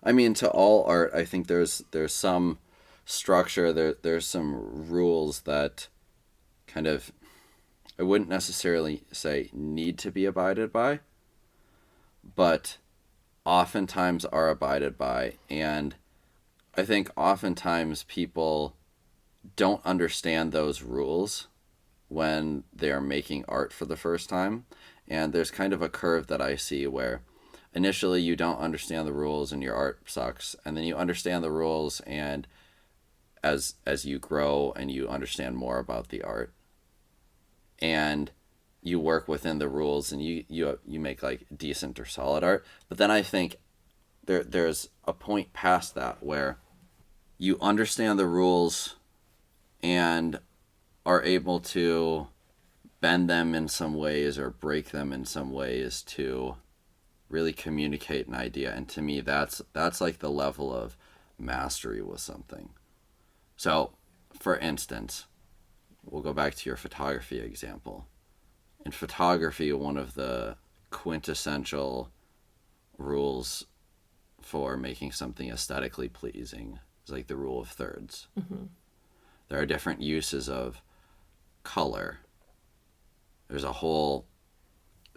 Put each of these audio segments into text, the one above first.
I mean, to all art, I think there's some structure, there's some rules that kind of, I wouldn't necessarily say need to be abided by, but oftentimes are abided by. And I think oftentimes people don't understand those rules when they are making art for the first time. And there's kind of a curve that I see where initially you don't understand the rules and your art sucks, and then you understand the rules, and as you grow and you understand more about the art and you work within the rules and you make like decent or solid art. But then I think there's a point past that where you understand the rules and are able to bend them in some ways or break them in some ways to really communicate an idea. And to me, that's like the level of mastery with something. So, for instance, we'll go back to your photography example. In photography, one of the quintessential rules for making something aesthetically pleasing is like the rule of thirds. Hmm. There are different uses of color. There's a whole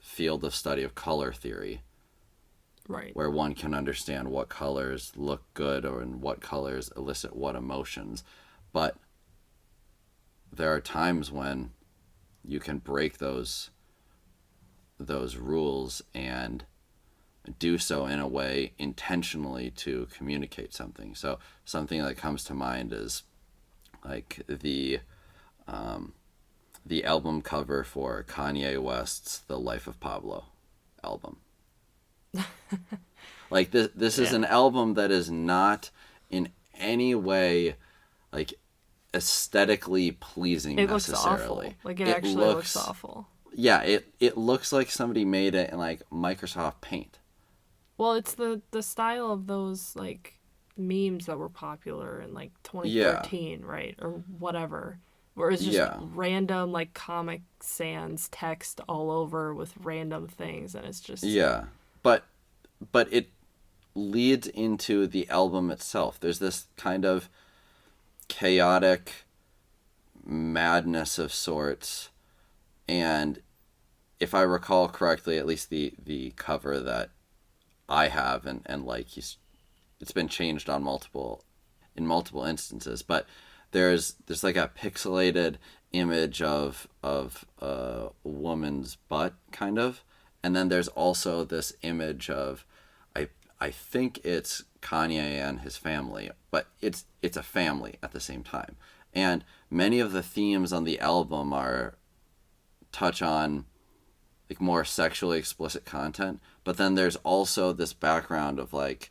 field of study of color theory Right. where one can understand what colors look good or in what colors elicit what emotions. But there are times when you can break those rules and do so in a way intentionally to communicate something. So something that comes to mind is like the album cover for Kanye West's The Life of Pablo album. Like this is Yeah. an album that is not in any way like aesthetically pleasing It looks awful. necessarily. Like it It actually looks looks, awful. yeah, it looks like somebody made it in like Microsoft Paint. Well, it's the style of those like memes that were popular in like Yeah. 2013, right? Or whatever. Where it's just Yeah. random like Comic Sans text all over with random things and it's just Yeah. But it leads into the album itself. There's this kind of chaotic madness of sorts, and if I recall correctly, at least the cover that I have, and like it's been changed on multiple instances, but there's like a pixelated image of a woman's butt kind of, and then there's also this image of I I think it's Kanye and his family, but it's a family at the same time. And many of the themes on the album are touch on like more sexually explicit content, but then there's also this background of like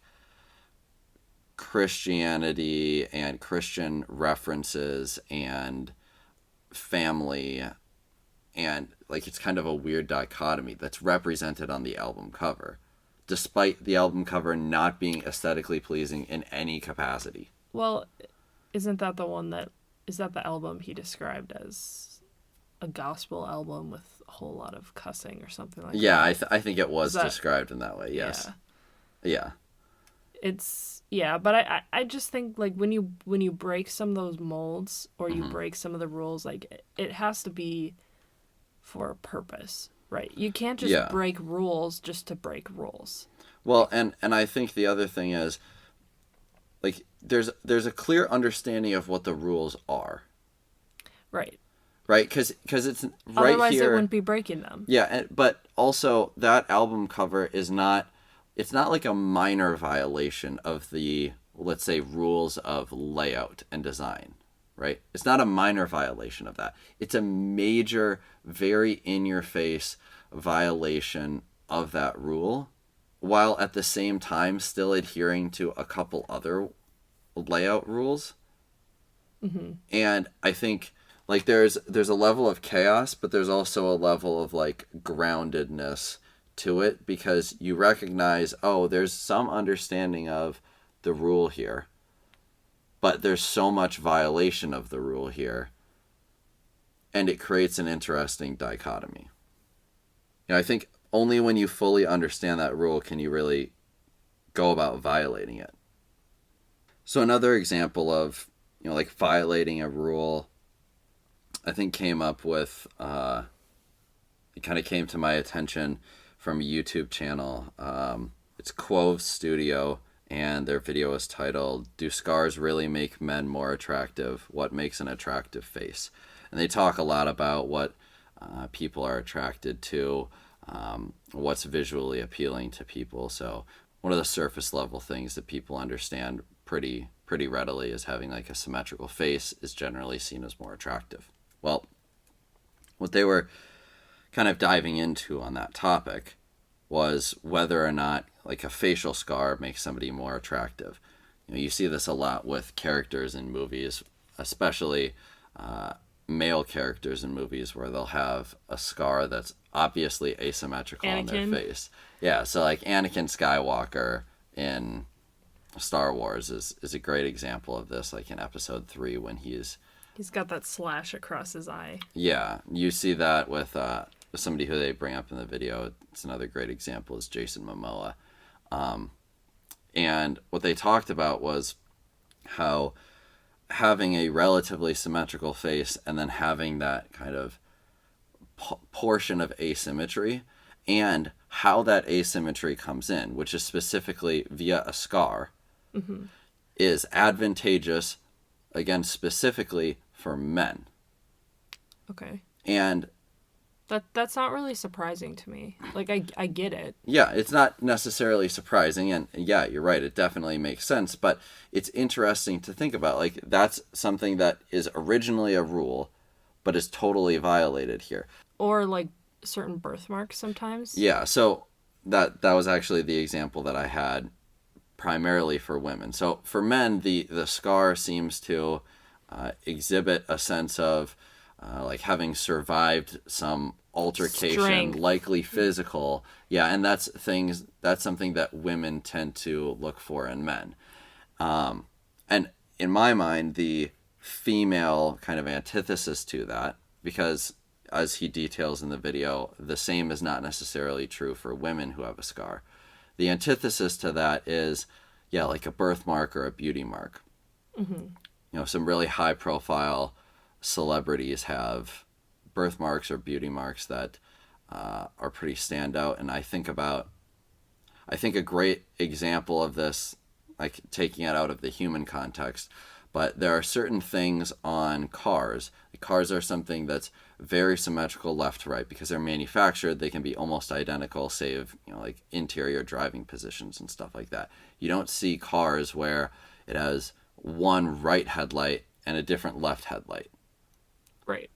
Christianity and Christian references and family, and like it's kind of a weird dichotomy that's represented on the album cover despite the album cover not being aesthetically pleasing in any capacity. well, isn't that the one that is that the album he described as a gospel album with a whole lot of cussing or something like Yeah, that? I think it Is was that described in that way. Yes. yeah. Yeah. It's yeah, but I just think like when you break some of those molds or you Hmm. break some of the rules, like it has to be for a purpose, right? You can't just Yeah. break rules just to break rules. Well, and I think the other thing is like there's a clear understanding of what the rules are, Right. right? Because it's right Otherwise they here. wouldn't be breaking them. Yeah, but also that album cover is not, it's not like a minor violation of the, let's say, rules of layout and design, right? It's not a minor violation of that. It's a major, very in your face violation of that rule, while at the same time still adhering to a couple other layout rules. Hmm. And I think like there's a level of chaos, but there's also a level of like groundedness to it because you recognize, oh, there's some understanding of the rule here, but there's so much violation of the rule here, and it creates an interesting dichotomy. I think only when you fully understand that rule can you really go about violating it. So another example of, like violating a rule, I think came up with, it kind of came to my attention from a YouTube channel. It's Quove Studio, and their video is titled, "Do Scars Really Make Men More Attractive? What Makes an Attractive Face?" And they talk a lot about what people are attracted to, what's visually appealing to people. So one of the surface level things that people understand pretty readily is having like a symmetrical face is generally seen as more attractive. Well, what they were kind of diving into on that topic was whether or not like a facial scar makes somebody more attractive. You see this a lot with characters in movies, especially male characters in movies where they'll have a scar that's obviously asymmetrical on their face. Yeah, so like Anakin Skywalker in Star Wars is a great example of this, like in episode 3 when he's got that slash across his eye. Yeah, you see that with somebody who they bring up in the video. It's another great example is Jason Momoa. And what they talked about was how having a relatively symmetrical face and then having that kind of portion of asymmetry and how that asymmetry comes in, which is specifically via a scar, is advantageous, again, specifically for men. Okay. And that's not really surprising to me. Like, I get it. yeah, it's not necessarily surprising, and yeah, you're right, it definitely makes sense, but it's interesting to think about. Like, that's something that is originally a rule, but is totally violated here. Or, like, certain birthmarks sometimes. Yeah, so that was actually the example that I had primarily for women. So for men, the scar seems to exhibit a sense of like having survived some altercation, Strength. likely physical. Yeah, and that's something that women tend to look for in men. And in my mind, the female kind of antithesis to that, because as he details in the video, the same is not necessarily true for women who have a scar. The antithesis to that is, yeah, like a birthmark or a beauty mark. Some really high profile celebrities have birthmarks or beauty marks that are pretty standout. And I think a great example of this, like taking it out of the human context, but there are certain things on cars. Cars are something that's very symmetrical left to right because they're manufactured. They can be almost identical, save like interior driving positions and stuff like that. You don't see cars where it has one right headlight and a different left headlight. Right.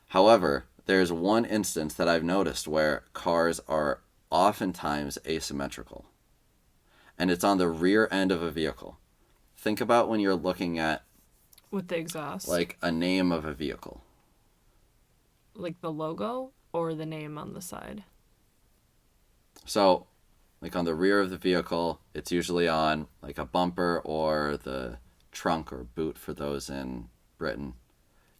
However, there's one instance that I've noticed where cars are oftentimes asymmetrical, and it's on the rear end of a vehicle. Think about when you're looking at with the exhaust, like a name of a vehicle, like the logo or the name on the side. So like on the rear of the vehicle, it's usually on like a bumper or the trunk or boot for those in Britain.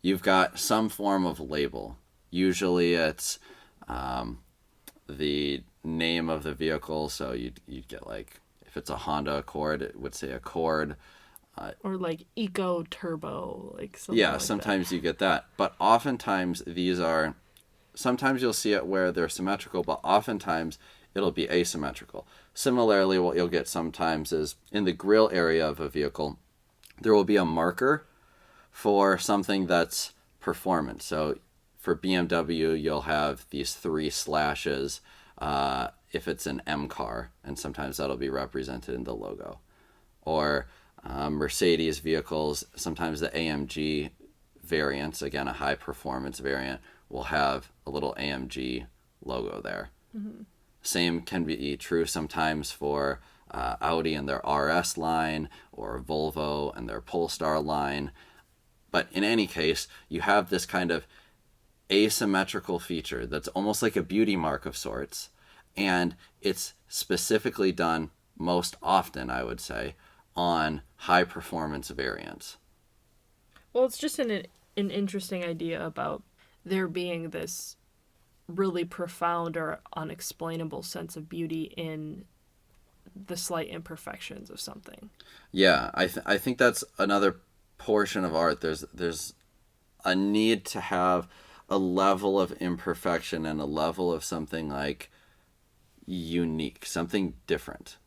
You've got some form of label. Usually it's the name of the vehicle. So you'd get like, if it's a Honda Accord, it would say Accord. Or like Eco Turbo, like something yeah, like sometimes that. you get that. But oftentimes sometimes you'll see it where they're symmetrical, but oftentimes it'll be asymmetrical. Similarly, what you'll get sometimes is in the grille area of a vehicle, there will be a marker for something that's performance. So for BMW, you'll have these 3 slashes if it's an M car, and sometimes that'll be represented in the logo. Or Mercedes vehicles, sometimes the AMG variants, again, a high performance variant, will have a little AMG logo there. Mm-hmm. Same can be true sometimes for Audi and their RS line, or Volvo and their Polestar line. But in any case, you have this kind of asymmetrical feature that's almost like a beauty mark of sorts, and it's specifically done most often, I would say, on high performance variants. Well, it's just an interesting idea about there being this really profound or unexplainable sense of beauty in the slight imperfections of something. Yeah, I think that's another portion of art. There's a need to have a level of imperfection and a level of something like unique, something different.